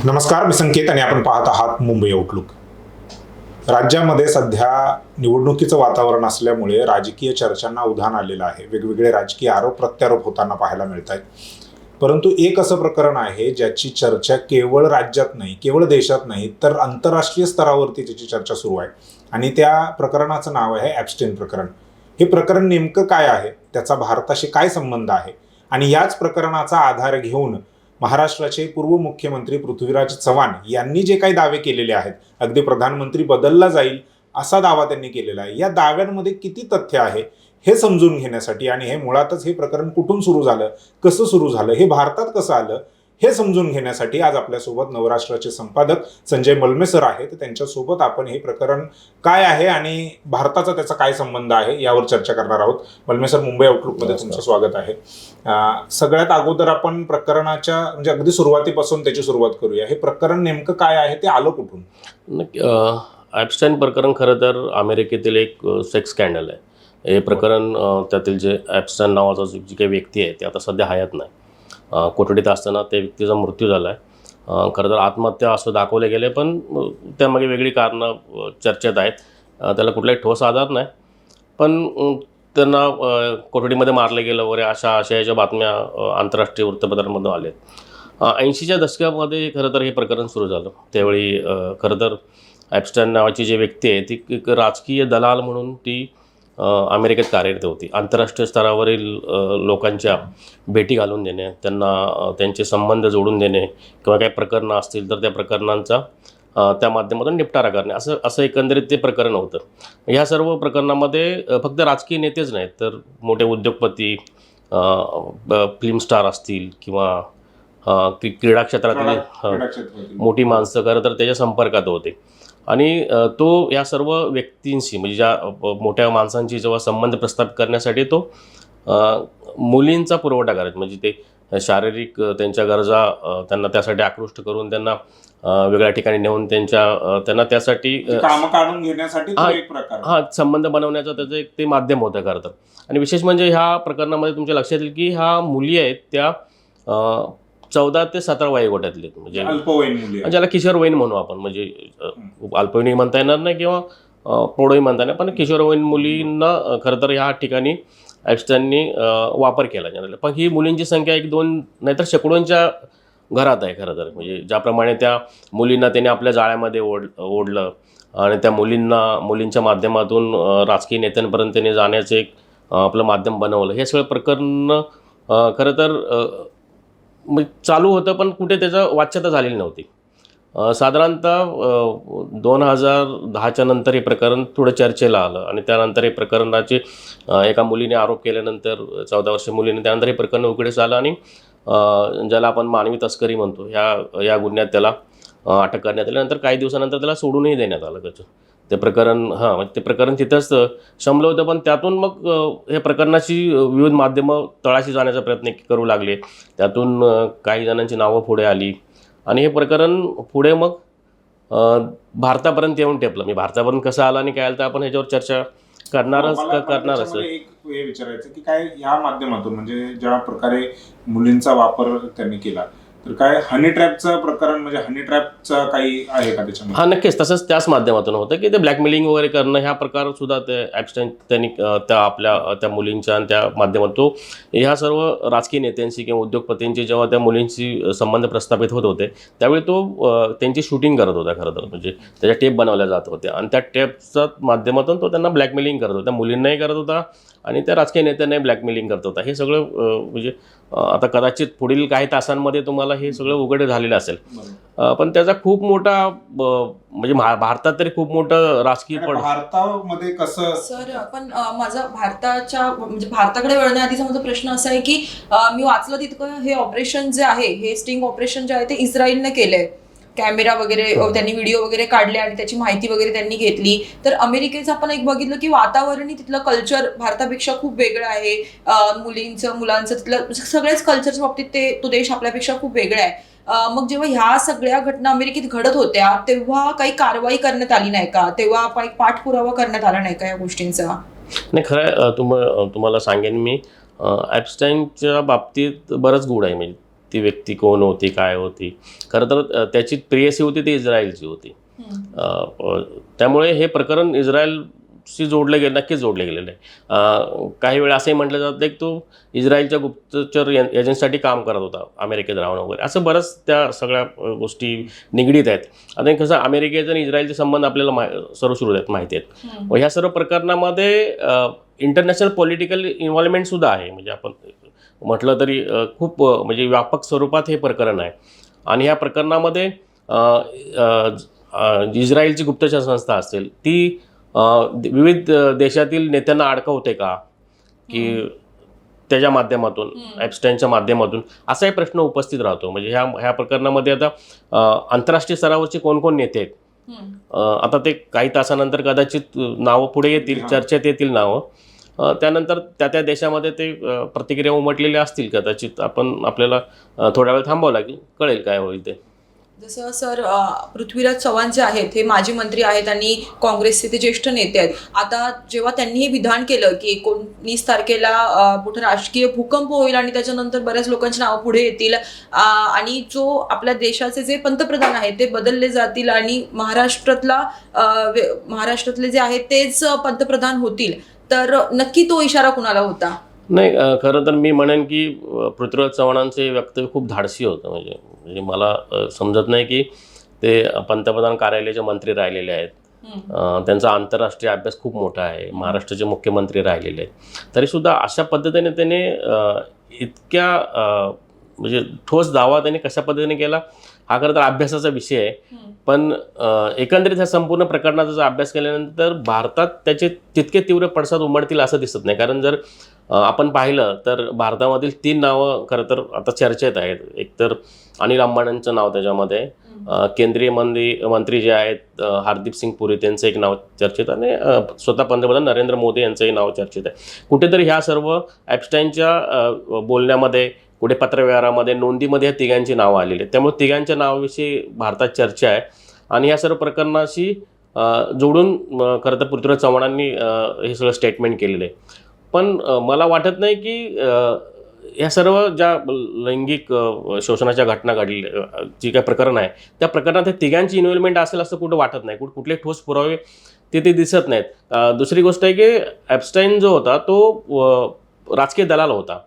नमस्कार, मी संकेत आणि आपण पाहत आहात मुंबई आउटलुक. राज्यामध्ये सध्या निवडणुकीचं वातावरण असल्यामुळे राजकीय चर्चांना उधाण आलेलं आहे. वेगवेगळे राजकीय आरोप प्रत्यारोप होताना पाहायला मिळत आहेत. परंतु एक असं प्रकरण आहे ज्याची चर्चा केवळ राज्यात नाही, केवळ देशात नाही, तर आंतरराष्ट्रीय स्तरावरती त्याची चर्चा सुरू आहे आणि त्या प्रकरणाचं नाव आहे ॲप्स्टेन प्रकरण. हे प्रकरण नेमकं काय आहे, त्याचा भारताशी काय संबंध आहे आणि याच प्रकरणाचा आधार घेऊन महाराष्ट्राचे पूर्व मुख्यमंत्री पृथ्वीराज चव्हाण यांनी जे काही दावे केलेले आहेत, अगदी प्रधानमंत्री बदलला जाईल असा दावा त्यांनी केलेला आहे. या दाव्यांमध्ये किती तथ्य आहे हे समजून घेण्यासाठी आणि हे मुळातच हे प्रकरण कुठून सुरू झालं, कसं सुरू झालं, हे भारतात कसं आलं हे समजून घेण्यासाठी आज आपल्यासोबत नवराष्ट्राचे संपादक संजय मलमे सर आहेत. त्यांच्यासोबत आपण हे प्रकरण काय आहे आणि भारताचा त्याचा काय संबंध आहे यावर चर्चा करणार आहोत. मलमे सर, मुंबई आउटलुकमध्ये तुमचं स्वागत आहे. सगळ्यात अगोदर आपण प्रकरणाच्या म्हणजे अगदी सुरुवातीपासून त्याची सुरुवात करूया. हे प्रकरण नेमकं काय आहे, ते आलं कुठून? ॲप्स्टाईन प्रकरण खरं तर अमेरिकेतील एक सेक्स स्कॅन्डल आहे. हे प्रकरण त्यातील जे ॲप्स्टाईन नावाचा जी काही व्यक्ती आहे ते आता सध्या हयात नाही. कोठडीत असताना त्या व्यक्तीचा मृत्यू झाला आहे. खरं तर आत्महत्या असं दाखवले गेले, पण त्यामागे वेगळी कारणं चर्चेत आहेत. त्याला कुठलाही ठोस आधार नाही, पण त्यांना कोठडीमध्ये मारलं गेलं वगैरे अशा आशयाच्या बातम्या आंतरराष्ट्रीय वृत्तपत्रांमधून आल्या. 80च्या दशकामध्ये खरं तर हे प्रकरण सुरू झालं. त्यावेळी खरं तर ॲप्स्टाईन नावाची जी व्यक्ती आहे ती एक राजकीय दलाल म्हणून ती अमेरिकेत कार्यरत होती. आंतरराष्ट्रीय स्तरावरील लोकांच्या भेटी घालून देणे, त्यांना त्यांचे संबंध जोडून देणे किंवा काही प्रकरणं असतील तर त्या प्रकरणांचा त्या माध्यमातून निपटारा करणे, असं एकंदरीत ते प्रकरण होतं. ह्या सर्व प्रकरणामध्ये फक्त राजकीय नेतेच नाहीत तर मोठे उद्योगपती, फिल्म स्टार असतील किंवा क्रीडा क्षेत्रातली मोठी माणसं खरं तर त्याच्या संपर्कात होते. आणि तो या सर्व व्यक्तींशी म्हणजे ज्या मोठ्या माणसांशी जेव्हा संबंध प्रस्थापित करण्यासाठी तो मुलींचा पुरवठा करायचा. म्हणजे ते शारीरिक त्यांच्या गरजा त्यांना त्यासाठी आकृष्ट करून त्यांना वेगळ्या ठिकाणी नेऊन त्यांना त्यासाठी कामं काढून घेण्यासाठी एक प्रकार संबंध बनवण्याचं त्याचं एक ते माध्यम होतं खरं तर. आणि विशेष म्हणजे ह्या प्रकरणामध्ये तुमच्या लक्षात येईल की ह्या मुली आहेत त्या 14 ते 17 वयोगटातले, म्हणजे अल्पवयीन मुली, ज्याला किशोरवयीन म्हणू आपण. म्हणजे अल्पवयीन म्हणता येणार नाही किंवा प्रौढवयीन म्हणता येणार, पण किशोरवयीन मुलींना खरं तर ह्या ठिकाणी ॲप्स्टाईननी वापर केला जाणार. पण ही मुलींची संख्या 1-2 नाहीतर शेकडोंच्या घरात आहे खरं तर. म्हणजे ज्याप्रमाणे त्या मुलींना त्याने आपल्या जाळ्यामध्ये ओढलं आणि त्या मुलींच्या माध्यमातून राजकीय नेत्यांपर्यंत त्याने जाण्याचं एक आपलं माध्यम बनवलं. हे सगळं प्रकरण खरं तर चालू होतं, पण कुठे त्याचं वाच्यता झालेली नव्हती. साधारणतः 2010च्या नंतर हे प्रकरण थोडं चर्चेला आलं आणि त्यानंतर हे प्रकरणाचे एका मुलीने आरोप केल्यानंतर 14 वर्षीय मुलीने त्यानंतर हे प्रकरण उघडीस आलं आणि ज्याला आपण मानवी तस्करी म्हणतो या गुन्ह्यात त्याला अटक करण्यात आली. नंतर काही दिवसानंतर त्याला सोडूनही देण्यात आलं. त्याचं ते प्रकरण ते प्रकरण तिथंच शमलं होतं. पण त्यातून मग हे प्रकरणाची विविध माध्यमं तळाशी जाण्याचा प्रयत्न करू लागले. त्यातून काही जणांची नावं पुढे आली आणि हे प्रकरण पुढे मग भारतापर्यंत येऊन टेपलं. मी भारतापर्यंत कसं आलं आणि काय आलं तर आपण ह्याच्यावर चर्चा करणारच. एक हे विचारायचं की काय या माध्यमातून म्हणजे ज्या प्रकारे मुलींचा वापर त्यांनी केला, तर काय हनी ट्रॅपचं प्रकरण म्हणजे हनी ट्रॅपचा काही आहे का त्याच्यामध्ये? हां, नक्कीच. तसंच त्याच माध्यमातून होतं की ते ब्लॅकमेलिंग वगैरे करणं ह्या प्रकार सुद्धा ते ॲप्स्टाईन त्यांनी त्या मुलींच्या आणि त्या माध्यमातून तो ह्या सर्व राजकीय नेत्यांशी किंवा उद्योगपतींची जेव्हा त्या मुलींशी संबंध प्रस्थापित होत होते त्यावेळी तो त्यांची शूटिंग करत होता खरं तर. म्हणजे त्याच्या टेप बनवल्या जात होत्या आणि त्या टेपच्या माध्यमातून तो त्यांना ब्लॅकमेलिंग करत होता. मुलींनाही करत होता आणि त्या राजकीय नेत्यांनाही ब्लॅकमेलिंग करत होता. हे सगळं म्हणजे आता कदाचित पुढील काही तासांमध्ये तुम्हाला हे सगळं उघड झालेलं असेल. पण त्याचा खूप मोठा म्हणजे भारतात तरी खूप मोठं राजकीय भारतामध्ये कसं सर. पण माझा म्हणजे भारताकडे वळण्याआधीचा माझा प्रश्न असा आहे की मी वाचलं तितकं हे ऑपरेशन जे आहे, हे स्टिंग ऑपरेशन जे आहे ते इस्रायलने केलंय. कॅमेरा वगैरे त्यांनी व्हिडिओ वगैरे काढले आणि त्याची माहिती वगैरे त्यांनी घेतली. तर अमेरिकेचं आपण एक बघितलं की वातावरणही तिथलं कल्चर भारतापेक्षा खूप वेगळं आहे. मुलांचं तिथलं सगळ्याच कल्चरच्या बाबतीत तो देश आपल्यापेक्षा खूप वेगळा आहे. मग जेव्हा ह्या सगळ्या घटना अमेरिकेत घडत होत्या तेव्हा काही कारवाई करण्यात आली नाही का? तेव्हा पाठपुरावा करण्यात आला नाही का या गोष्टींचा? नाही, खरं तुम्हाला सांगेन मी ॲप्स्टाईनच्या बाबतीत बरंच गूढ आहे. म्हणजे ती व्यक्ती कोण होती, काय होती. खरं तर त्याची प्रेयसी होती ती इस्रायलची होती. त्यामुळे हे प्रकरण इस्रायलशी नक्कीच जोडले गेलेलं आहे. काही वेळा असंही म्हटलं जातं की तो इस्रायलच्या गुप्तचर एजन्सीसाठी काम करत होता अमेरिकेत राहून वगैरे, असं बरंच त्या सगळ्या गोष्टी निगडीत आहेत. आता कसं अमेरिकेचे आणि इस्रायलचे संबंध आपल्याला सर्वश्रुत आहेत, माहिती आहेत. ह्या सर्व प्रकरणामध्ये इंटरनॅशनल पॉलिटिकल इन्व्हॉल्वमेंटसुद्धा आहे. म्हणजे आपण म्हटलं तरी खूप म्हणजे व्यापक स्वरूपात हे प्रकरण आहे. आणि ह्या प्रकरणामध्ये इस्रायलची गुप्तचर संस्था असेल ती विविध देशातील नेत्यांना अडकवते का, की त्याच्या माध्यमातून, एप्स्टाईनच्या माध्यमातून, असाही प्रश्न उपस्थित राहतो. म्हणजे ह्या प्रकरणामध्ये आता आंतरराष्ट्रीय स्तरावरचे कोण नेते आहेत, आता ते काही तासानंतर कदाचित नावं पुढे येतील, चर्चेत येतील नावं. त्यानंतर त्या देशामध्ये ते प्रतिक्रिया उमटलेल्या असतील कदाचित. आपल्याला थोडा वेळ थांबावं लागेल, कळेल काय होईल ते. जसं सर पृथ्वीराज चव्हाण जे आहेत हे माजी मंत्री आहेत आणि काँग्रेसचे ते ज्येष्ठ नेते आहेत. आता जेव्हा त्यांनी हे विधान केलं की 19 तारखेला मोठा राजकीय भूकंप होईल आणि त्याच्यानंतर बऱ्याच लोकांची नावं पुढे येतील आणि जो आपल्या देशाचे जे पंतप्रधान आहेत ते बदलले जातील आणि महाराष्ट्रातले जे आहेत तेच पंतप्रधान होतील, तर नक्की तो इशारा कुणाला होता? नाही, खरं तर मी म्हणेन की पृथ्वीराज चव्हाणांचे वक्तव्य खूप धाडसी होतं. म्हणजे मला समजत नाही की ते पंतप्रधान कार्यालयाचे मंत्री राहिलेले आहेत. त्यांचा आंतरराष्ट्रीय अभ्यास खूप मोठा आहे. महाराष्ट्राचे मुख्यमंत्री राहिलेले आहेत. तरीसुद्धा अशा पद्धतीने त्याने इतक्या म्हणजे ठोस दावा त्याने कशा पद्धतीने केला हा खरं तर अभ्यासाचा विषय आहे. पण एकंदरीत ह्या संपूर्ण प्रकरणाचा जर अभ्यास केल्यानंतर भारतात त्याचे तितके तीव्र पडसाद उमटतील असं दिसत नाही. कारण जर आपण पाहिलं तर भारतामधील 3 नावं खरं तर आता चर्चेत आहेत. एक तर अनिल अंबानींचं नाव त्याच्यामध्ये, केंद्रीय मंत्री जे आहेत हरदीप सिंग पुरी त्यांचं एक नाव चर्चेत, आणि स्वतः पंतप्रधान नरेंद्र मोदी यांचंही नाव चर्चेत आहे. कुठेतरी ह्या सर्व एप्स्टाईनच्या बोलण्यामध्ये, कुठे पत्रव्यवहारामध्ये, नोंदीमध्ये ह्या तिघांची नावं आलेली आहेत. त्यामुळे तिघांच्या नावाविषयी भारतात चर्चा आहे. आणि या सर्व प्रकरणाशी जोडून खरं तर पृथ्वीराज चव्हाणांनी हे सगळं स्टेटमेंट केलेलं आहे. पण मला वाटत नाही की या सर्व ज्या लैंगिक शोषणाच्या घटना घडल्या, जी काय प्रकरण आहे त्या प्रकरणात हे तिघांची इन्व्हॉल्वमेंट असेल असं कुठं वाटत नाही. कुठले ठोस पुरावे ते दिसत नाहीत. दुसरी गोष्ट आहे की एप्स्टाईन जो होता तो राजकीय दलाल होता.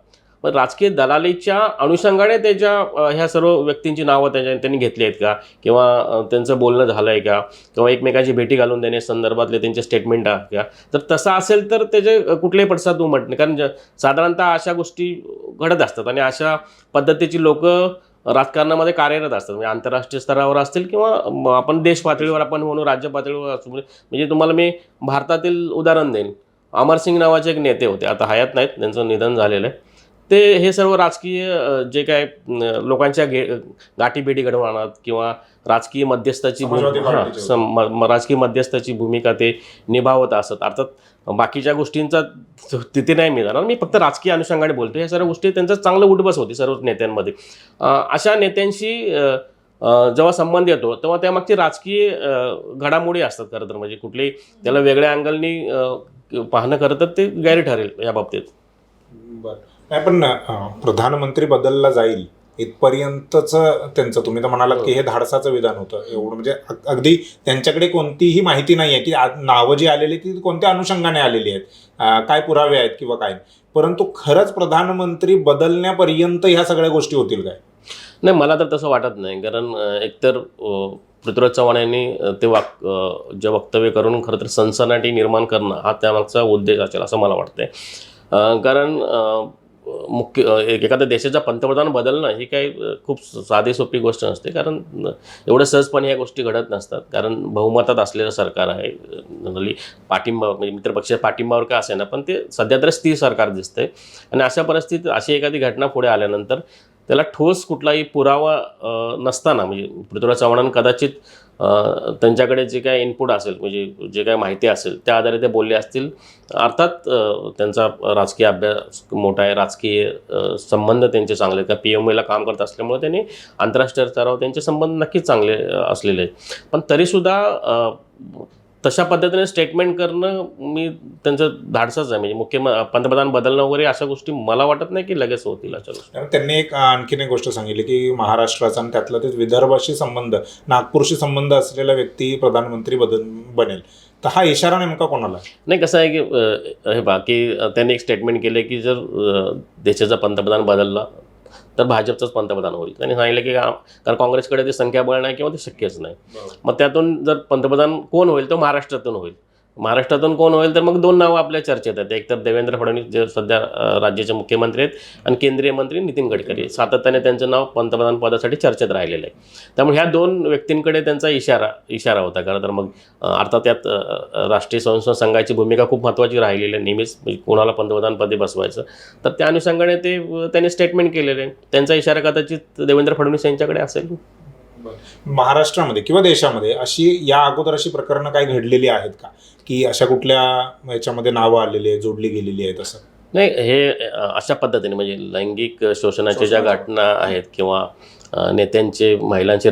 पण राजकीय दलालीच्या अनुषंगाने त्याच्या ह्या सर्व व्यक्तींची नावं त्यांनी घेतली आहेत का, किंवा त्यांचं बोलणं झालं आहे का, किंवा एकमेकांची भेटी घालून देणे संदर्भातले त्यांचे स्टेटमेंट आहे का. तर तसं असेल तर त्याचे कुठलेही पडसाद उमटणे, कारण साधारणतः अशा गोष्टी घडत असतात आणि अशा पद्धतीची लोक राजकारणामध्ये कार्यरत असतात. म्हणजे आंतरराष्ट्रीय स्तरावर असतील किंवा आपण देश पातळीवर आपण म्हणून राज्य पातळीवर असू. म्हणजे तुम्हाला मी भारतातील उदाहरण देईन. अमरसिंग नावाचे एक नेते होते, आता हयात नाहीत, त्यांचं निधन झालेलं आहे. ते हे सर्व राजकीय जे काय लोकांच्या गाठीभेटी घडवण्यात किंवा राजकीय मध्यस्थाची राजकीय मध्यस्थाची भूमिका ते निभावत असत. अर्थात बाकीच्या गोष्टींचा तिथे नाही मी जाणार, मी फक्त राजकीय अनुषंगाने बोलतो. ह्या सर्व गोष्टी त्यांचं चांगलं उठबस होती सर्व नेत्यांमध्ये. अशा नेत्यांशी जेव्हा संबंध येतो तेव्हा त्यामागची राजकीय घडामोडी असतात खरं तर. म्हणजे कुठलेही त्याला वेगळ्या अँगलनी पाहणं खरं तर ते गैर ठरेल या बाबतीत. बरं, नाही पण प्रधानमंत्री बदलला जाईल इथपर्यंतच त्यांचं, तुम्ही तर म्हणालात की हे धाडसाचं विधान होतं एवढं. म्हणजे अगदी त्यांच्याकडे कोणतीही माहिती नाही आहे की नावं जी आलेली ती कोणत्या अनुषंगाने आलेली आहेत, काय पुरावे आहेत किंवा काय. परंतु खरंच प्रधानमंत्री बदलण्यापर्यंत ह्या सगळ्या गोष्टी होतील काय? नाही, मला तर तसं वाटत नाही. कारण एकतर पृथ्वीराज चव्हाण यांनी ते जे वक्तव्य करून खरं तर सनसनाटी निर्माण करणं हा त्यामागचा उद्देश असेल असं मला वाटतंय. कारण एखाद्या देशाचा पंतप्रधान बदलणं ही काही खूप साधी सोपी गोष्ट नसते. कारण एवढं सहजपणे ह्या गोष्टी घडत नसतात. कारण बहुमतात असलेलं सरकार आहे. जनरली पाठिंबा म्हणजे मित्रपक्षाच्या पाठिंबावर का असे ना, पण ते सध्या तरी स्थिर सरकार दिसतंय. आणि अशा परिस्थितीत अशी एखादी घटना पुढे आल्यानंतर त्याला ठोस कुठलाही पुरावा नसताना, म्हणजे पृथ्वीराज चव्हाण कदाचित त्यांच्याकडे जे काय इनपुट असेल, म्हणजे जे काय माहिती असेल त्या आधारे ते बोलले असतील. अर्थात त्यांचा राजकीय अभ्यास मोठा आहे, राजकीय संबंध त्यांचे चांगले आहेत. का PMOला काम करत असल्यामुळे त्यांनी आंतरराष्ट्रीय स्तरावर त्यांचे संबंध नक्कीच चांगले असलेले आहेत. पण तरीसुद्धा तशा पद्धतीने स्टेटमेंट करणं मी त्यांचं धाडसच आहे. म्हणजे पंतप्रधान बदलणं वगैरे अशा गोष्टी मला वाटत नाही की लगेच होतील अशा गोष्टी. कारण त्यांनी आणखीन एक गोष्ट सांगितली की महाराष्ट्राचा आणि त्यातला ते विदर्भाशी संबंध, नागपूरशी संबंध असलेला व्यक्ती प्रधानमंत्री बनेल. तर हा इशारा नेमका कोणाला? नाही, कसं आहे की हे बाकी त्यांनी एक स्टेटमेंट केलं की जर देशाचा पंतप्रधान बदलला तर भाजपचाच पंतप्रधान होईल. त्यांनी सांगितलं की कारण काँग्रेसकडे ते संख्याबळ नाही किंवा ते शक्यच नाही. मग त्यातून जर पंतप्रधान कोण होईल तो महाराष्ट्रातून होईल. महाराष्ट्रातून कोण होईल तर मग 2 नावं आपल्या चर्चेत आहेत. एक तर देवेंद्र फडणवीस जे सध्या राज्याचे मुख्यमंत्री आहेत, आणि केंद्रीय मंत्री नितीन गडकरी. सातत्याने त्यांचं नाव पंतप्रधान पदासाठी चर्चेत राहिलेलं आहे. त्यामुळे ह्या 2 व्यक्तींकडे त्यांचा इशारा होता. खरं तर मग अर्थात त्यात राष्ट्रीय स्वयंसेवक संघाची भूमिका खूप महत्त्वाची राहिलेली आहे नेहमीच, म्हणजे कोणाला पंतप्रधानपदी बसवायचं. तर त्या अनुषंगाने त्यांनी स्टेटमेंट केलेलं आहे. त्यांचा इशारा कदाचित देवेंद्र फडणवीस यांच्याकडे असेल. महाराष्ट्रामध्ये किंवा देशामध्ये या अगोदर अशी प्रकरणं काही घडलेली आहेत का, की अशा कुठल्या याच्यामध्ये नावं आलेली आहेत, जोडली गेलेली आहेत असं? नाही, हे अशा पद्धतीने म्हणजे लैंगिक शोषणाच्या ज्या घटना आहेत किंवा नेत्यांचे महिलांचे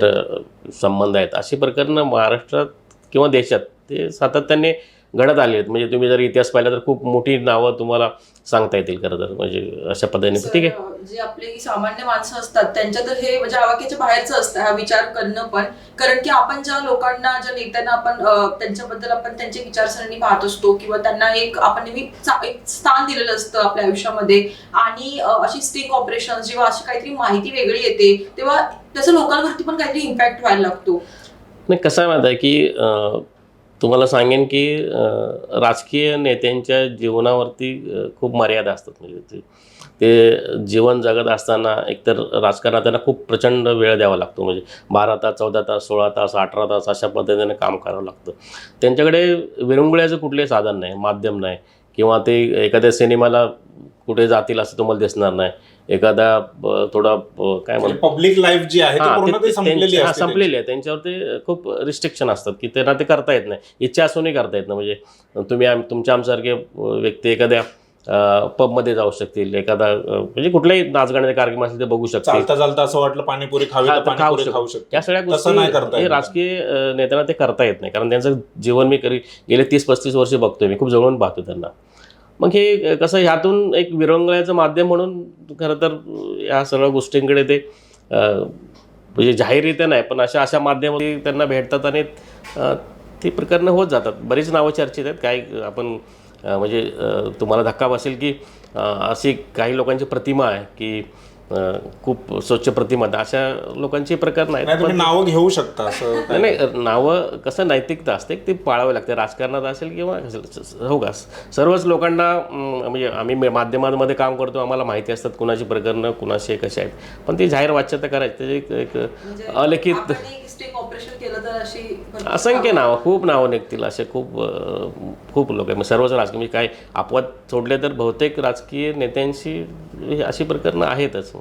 संबंध आहेत, अशी प्रकरणं महाराष्ट्रात किंवा देशात ते सातत्याने घडत आले आहेत. म्हणजे तुम्ही जर इतिहास पाहिला तर खूप मोठी नावं तुम्हाला सांगता येतील खरं तर. म्हणजे अशा पद्धतीने ठीक आहे. जे आपले सामान्य माणसं असतात त्यांच्या तर हे म्हणजे आवाक्याच्या बाहेरचं असतं हा विचार करणं पण. कारण की आपण ज्या लोकांना, ज्या नेत्यांना आपण त्यांच्याबद्दल आपण त्यांची विचारसरणी पाहत असतो किंवा त्यांना आपण नेहमी एक स्थान दिलेलं असतं आपल्या आयुष्यामध्ये, आणि अशी स्टिंग ऑपरेशन जेव्हा अशी काहीतरी माहिती वेगळी येते तेव्हा त्याचा लोकांवरती पण काहीतरी इम्पॅक्ट व्हायला लागतो. नाही, कसं आहे माहिती आहे की तुम्हाला सांगेन की राजकीय नेत्यांच्या जीवनावरती खूप मर्यादा असतात. म्हणजे ते जीवन जगत असताना एकतर राजकारणात त्यांना खूप प्रचंड वेळ द्यावा लागतो. म्हणजे 12 तास, 14 तास, 16 तास, 18 तास अशा पद्धतीने काम करावं लागतं. त्यांच्याकडे विरंगुळ्याचं कुठलंही साधन नाही, माध्यम नाही, किंवा ते एखाद्या सिनेमाला कुठे जातील असं तुम्हाला दिसणार नाही. एखादा थोडा काय म्हणतो पब्लिक लाईफ जी आहे संपलेली आहे. त्यांच्यावरती खूप रिस्ट्रिक्शन असतात की त्यांना ते करता येत नाही. इच्छा असूनही करता येत नाही. म्हणजे तुम्ही तुमच्या आमच्यासारखे व्यक्ती एखाद्या पबमध्ये जाऊ शकतील, एखादा म्हणजे कुठलाही नाचगाण्याचा कार्यक्रम असेल ते बघू शकतील. चालता असं वाटलं पाणीपुरी खाऊ शकतो. या सगळ्या गोष्टी राजकीय नेत्यांना ते करता येत नाही. कारण त्यांचं जीवन मी गेले 30-35 वर्ष बघतोय, मी खूप जवळून पाहतो त्यांना. मग हे कसं ह्यातून एक विरंगुळ्याचं माध्यम म्हणून खरं तर या सगळ्या गोष्टींकडे ते म्हणजे जाहीररित्या नाही पण अशा माध्यमातून त्यांना भेटतात आणि ती प्रकरणं होत जातात. बरीच नावं चर्चेत आहेत. काही आपण म्हणजे तुम्हाला धक्का बसेल की अशी काही लोकांची प्रतिमा आहे की खूप स्वच्छ प्रतिमा, अशा लोकांची प्रकरण आहेत. पण नावं घेऊ शकता असं नाही, नावं कसं नैतिकता असते ते पाळावे लागते. राजकारणात असेल किंवा हो का, सर्वच लोकांना म्हणजे आम्ही माध्यमांमध्ये काम करतो, आम्हाला माहिती असतात कुणाची प्रकरणं कुणाशी कशा आहेत, पण ती जाहीर वाच्यता करायची एक अलिखित ऑपरेशन केलं तर अशी असंख्य नावं, खूप नावं निघतील असे खूप लोक आहे. सर्वच राजकीय म्हणजे काय अपवाद सोडले तर बहुतेक राजकीय नेत्यांशी अशी प्रकरणं आहेतच.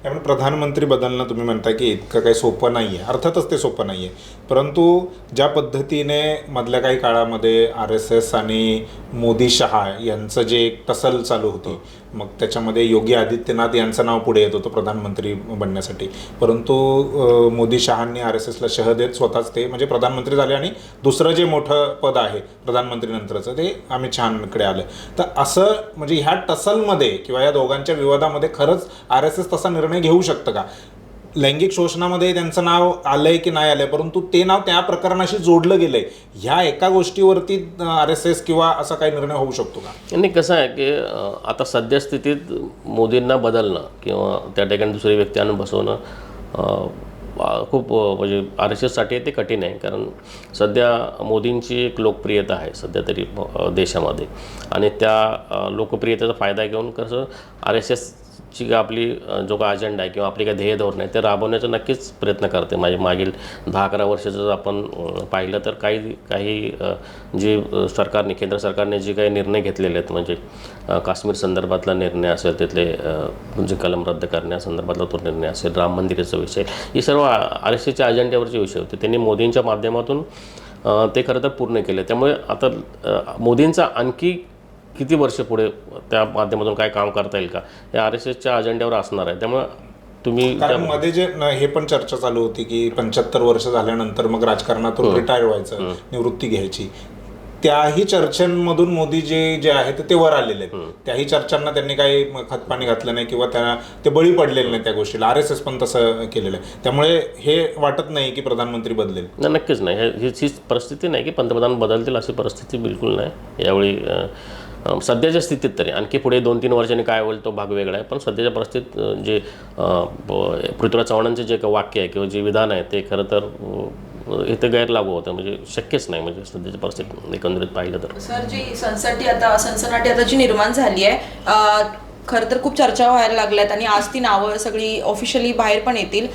त्यामुळे प्रधानमंत्री बदलणं तुम्ही म्हणता की इतकं काही सोपं नाही आहे. अर्थातच ते सोपं नाही आहे, परंतु ज्या पद्धतीने मधल्या काही काळामध्ये RSS आणि मोदी शहा यांचं जे एक टसल चालू होती, मग त्याच्यामध्ये योगी आदित्यनाथ यांचं नाव पुढे येत होतं प्रधानमंत्री बनण्यासाठी, परंतु मोदी शहांनी RSSला शह देत स्वतःच ते म्हणजे प्रधानमंत्री झाले आणि दुसरं जे मोठं पद आहे प्रधानमंत्री नंतरचं ते अमित शहांकडे आलं. तर असं म्हणजे ह्या टसलमध्ये किंवा या दोघांच्या विवादामध्ये खरंच RSS तसा निर्णय घेऊ शकतं का? लैंगिक शोषणामध्ये त्यांचं नाव आलंय की नाही आलंय, परंतु ते नाव त्या प्रकरणाशी जोडलं गेलंय. ह्या एका गोष्टीवरती RSS किंवा असा काही निर्णय होऊ शकतो का? आणि कसं आहे की आता सद्यस्थितीत मोदींना बदलणं किंवा त्या ठिकाणी दुसरी व्यक्ती आणून बसवणं खूप म्हणजे RSSसाठी ते कठीण आहे. कारण सध्या मोदींची एक लोकप्रियता आहे सध्या तरी देशामध्ये, आणि त्या लोकप्रियतेचा फायदा घेऊन कसं RSSची आपली जो काय अजेंडा आहे किंवा आपली काय ध्येय धोरण आहे ते राबवण्याचा नक्कीच प्रयत्न करते. मागील 10-11 वर्षाचं आपण पाहिलं तर काही जे सरकारने, केंद्र सरकारने जे काही निर्णय घेतलेले आहेत, म्हणजे काश्मीर संदर्भातला निर्णय असेल, तिथले जे कलम रद्द करण्यासंदर्भातला तो निर्णय असेल, राम मंदिराचा विषय, ही सर्व RSSच्या अजेंड्यावरचे विषय होते. त्यांनी मोदींच्या माध्यमातून ते खरं तर पूर्ण केले. त्यामुळे आता मोदींचा आणखी किती वर्ष पुढे त्या माध्यमातून काय काम करता येईल का, या RSSच्या अजेंड्यावर असणार आहे. त्यामुळे तुम्ही कारण मध्ये जे हे पण चर्चा चालू होती की 75 वर्ष झाल्यानंतर मग राजकारणातून रिटायर व्हायचं, निवृत्ती घ्यायची. त्याही चर्चांमधून मोदी जे आहेत ते वर आलेले आहेत. त्याही चर्चांना त्यांनी काही खतपाणी घातलं नाही किंवा त्यांना ते बळी पडलेले नाही त्या गोष्टीला. RSS पण तसं केलेलं आहे. त्यामुळे हे वाटत नाही की प्रधानमंत्री बदलेल. नक्कीच नाही. हीच परिस्थिती नाही की पंतप्रधान बदलतील अशी परिस्थिती बिलकुल नाही यावेळी. सध्याच्या स्थितीत तरी, आणखी पुढे 2-3 वर्षांनी काय होईल तो भाग वेगळा आहे, पण सध्याच्या परिस्थितीत जे पृथ्वीराज चव्हाणांचे जे वाक्य आहे किंवा जे विधान आहे ते खरं तर इथे गैरलागू होतं, म्हणजे शक्यच नाही म्हणजे सध्याच्या परिस्थितीत एकंदरीत पाहिलं तर. सर, जी सनसनाटी आता जी निर्माण झाली आहे, खरं तर खूप चर्चा व्हायला लागल्यात आणि आज ती नावं सगळी ऑफिशियली बाहेर पण येतील.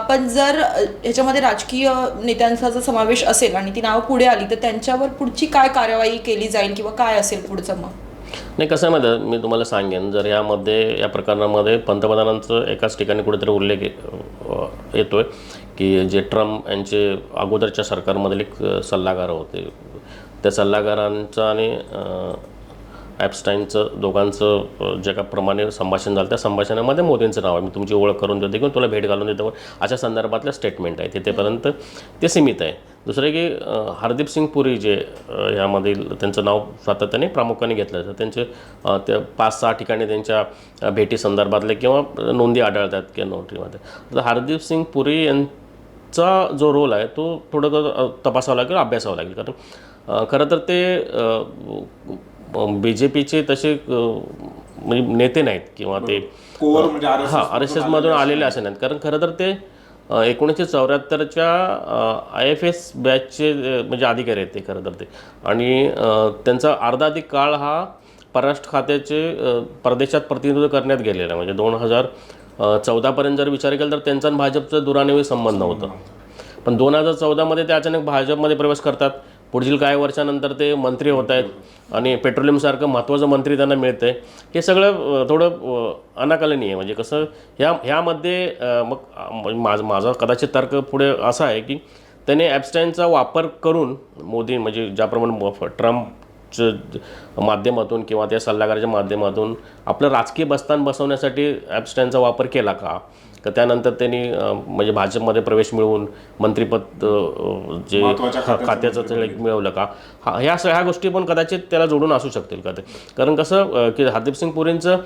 पण जर ह्याच्यामध्ये राजकीय नेत्यांचा जर समावेश असेल आणि ती नावं पुढे आली तर त्यांच्यावर पुढची काय कार्यवाही केली जाईल किंवा काय असेल पुढचं मग? नाही, कसं आहे माहिती, मी तुम्हाला सांगेन, जर या प्रकरणामध्ये पंतप्रधानांचं एकाच ठिकाणी कुठेतरी उल्लेख येतो आहे की जे ट्रम्प यांचे अगोदरच्या सरकारमधील एक सल्लागार होते, त्या सल्लागारांचं आणि ॲप्स्टाईनचं दोघांचं जगाप्रमाणे संभाषण झालं. त्या संभाषणामध्ये मोदींचं नाव आहे. मी तुमची ओळख करून देते किंवा तुला भेट घालून देतो अशा संदर्भातल्या स्टेटमेंट आहे तिथेपर्यंत ते सीमित आहे. दुसरं की हरदीप सिंग पुरी जे यामधील त्यांचं नाव सातत्याने प्रामुख्याने घेतलं जातं. त्यांचे त्या 5-6 ठिकाणी त्यांच्या भेटी संदर्भातले किंवा नोंदी आढळतात किंवा नोटरीमध्ये. तर हरदीप सिंग पुरी यांचा जो रोल आहे तो थोडं तपासावा लागेल, अभ्यासावा लागेल. कारण खरं तर ते BJPचे तसे म्हणजे नेते नाहीत किंवा ते RSS मधून आलेले असे नाहीत. कारण खरं तर ते 1974च्या IFS बॅचचे म्हणजे अधिकारी आहेत ते खरं तर ते. आणि त्यांचा अर्धाधिक काळ हा परराष्ट्र खात्याचे परदेशात प्रतिनिधित्व करण्यात गेलेला आहे. म्हणजे 2014पर्यंत जर विचार केला तर त्यांचा भाजपचा दुरान्वयी संबंध नव्हता. पण 2014मध्ये ते अचानक भाजपमध्ये प्रवेश करतात. पुढील काही वर्षानंतर ते मंत्री होत आहेत आणि पेट्रोलियमसारखं महत्त्वाचं मंत्री त्यांना मिळतं आहे. हे सगळं थोडं अनाकलनीय आहे. म्हणजे कसं ह्यामध्ये मग माझा कदाचित तर्क पुढे असा आहे की त्याने ॲप्स्टाईनचा वापर करून मोदी म्हणजे ज्याप्रमाणे ट्रम्पच्या माध्यमातून किंवा त्या सल्लागाराच्या माध्यमातून आपलं राजकीय बस्तान बसवण्यासाठी ॲप्स्टाईनचा वापर केला का त्यानंतर त्यांनी म्हणजे भाजपमध्ये प्रवेश मिळवून मंत्रिपद जे खात्याचं मिळवलं का, ह्या गोष्टी पण कदाचित त्याला जोडून असू शकतील का ते. कारण कसं की हरदीप सिंग पुरींचं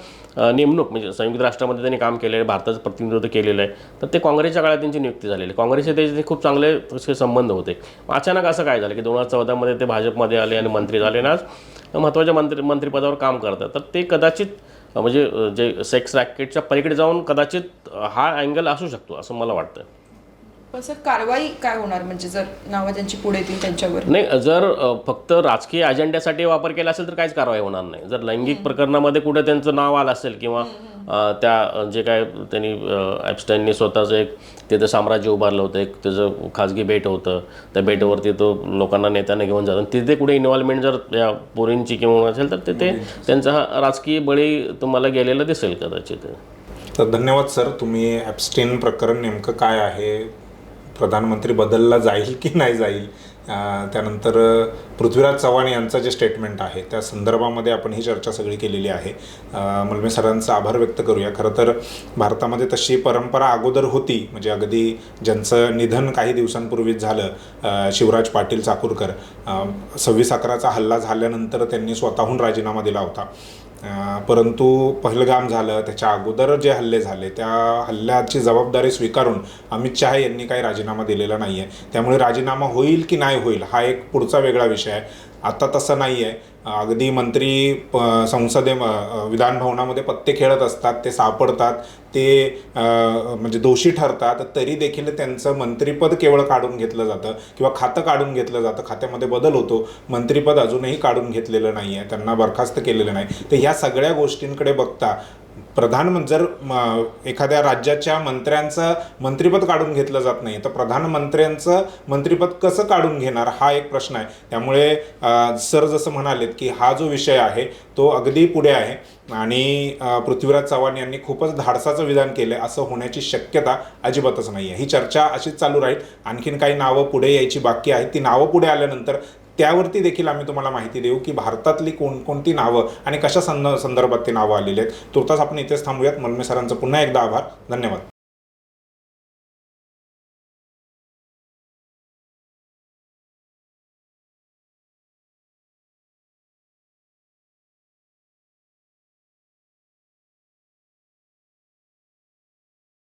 नेमणूक म्हणजे संयुक्त राष्ट्रामध्ये त्यांनी काम केलेलं आहे, भारताचं प्रतिनिधित्व केलेलं आहे. तर ते काँग्रेसच्या काळात त्यांची नियुक्ती झालेली. काँग्रेसचे त्याचे खूप चांगले तसे संबंध होते. अचानक असं काय झालं की 2014मध्ये ते भाजपमध्ये आले आणि मंत्री झाले आणि आज महत्त्वाच्या मंत्रिपदावर काम करतात. तर ते कदाचित म्हणजे जे सेक्स रॅकेटच्या पलीकडे जाऊन कदाचित हा अँगल असू शकतो असं मला वाटतं. पण सर, कारवाई काय होणार म्हणजे जर नावं त्यांची पुढे येतील त्यांच्यावर? नाही, जर फक्त राजकीय अजेंड्यासाठी वापर केला असेल तर काहीच कारवाई होणार नाही. जर लैंगिक प्रकरणामध्ये कुठे त्यांचं नाव आलं असेल किंवा त्या जे काय त्यांनी ॲप्स्टाईननी स्वतःचं एक तिथं साम्राज्य उभारलं होतं, एक त्याचं खाजगी बेट होतं, त्या बेटवरती तो लोकांना नेत्यांना घेऊन जातो, तिथे कुठे इन्व्हॉल्वमेंट जर या पोरींची किंवा असेल तर तिथे त्यांचा हा राजकीय बळी तुम्हाला गेलेला दिसेल कदाचित. तर धन्यवाद सर. तुम्ही ॲप्स्टाईन प्रकरण नेमकं काय आहे, प्रधानमंत्री बदलला जाईल की नाही जाईल, त्यानंतर पृथ्वीराज चव्हाण यांचं जे स्टेटमेंट आहे त्या संदर्भामध्ये आपण ही चर्चा सगळी केलेली आहे. मलमे सरांचा आभार व्यक्त करूया. खरं तर भारतामध्ये तशी परंपरा अगोदर होती, म्हणजे अगदी ज्यांचं निधन काही दिवसांपूर्वीच झालं, शिवराज पाटील चाकूरकर, 26/11चा हल्ला झाल्यानंतर त्यांनी स्वतःहून राजीनामा दिला होता. परंतु पहलगाम झालं, त्याच्या अगोदर जे हल्ले झाले त्या हल्ल्याची जबाबदारी स्वीकारून अमित शहा यांनी काही राजीनामा दिलेला नाही आहे. त्यामुळे राजीनामा होईल की नाही होईल हा एक पुढचा वेगळा विषय आहे. आता तसं नाही आहे. अगदी मंत्री विधानभवनामध्ये पत्ते खेळत असतात, ते सापडतात, ते म्हणजे दोषी ठरतात, तरी देखील त्यांचं मंत्रिपद केवळ काढून घेतलं जातं किंवा खातं काढून घेतलं जातं, खात्यामध्ये बदल होतो. मंत्रिपद अजूनही काढून घेतलेलं नाही आहे, त्यांना बरखास्त केलेलं नाही. तर ह्या सगळ्या गोष्टींकडे बघता जर एखाद्या राज्याच्या मंत्र्यांचं मंत्रिपद काढून घेतलं जात नाही तर प्रधानमंत्र्यांचं मंत्रिपद कसं काढून घेणार हा एक प्रश्न आहे. त्यामुळे सर जसं म्हणालेत की हा जो विषय आहे तो अगदी पुढे आहे आणि पृथ्वीराज चव्हाण यांनी खूपच धाडसाचं विधान केलं आहे असं होण्याची शक्यता अजिबातच नाही आहे. ही चर्चा अशीच चालू राहील. आणखीन काही नावं पुढे यायची बाकी आहेत. ती नावं पुढे आल्यानंतर त्यावरती देखील आम्ही तुम्हाला माहिती देऊ की भारतातली कोणकोणती नावं आणि कशा संदर्भात ती नावं आलेली आहेत. तुर्तास आपण इथेच थांबूयात. मलमे सरांचं पुन्हा एकदा आभार. धन्यवाद.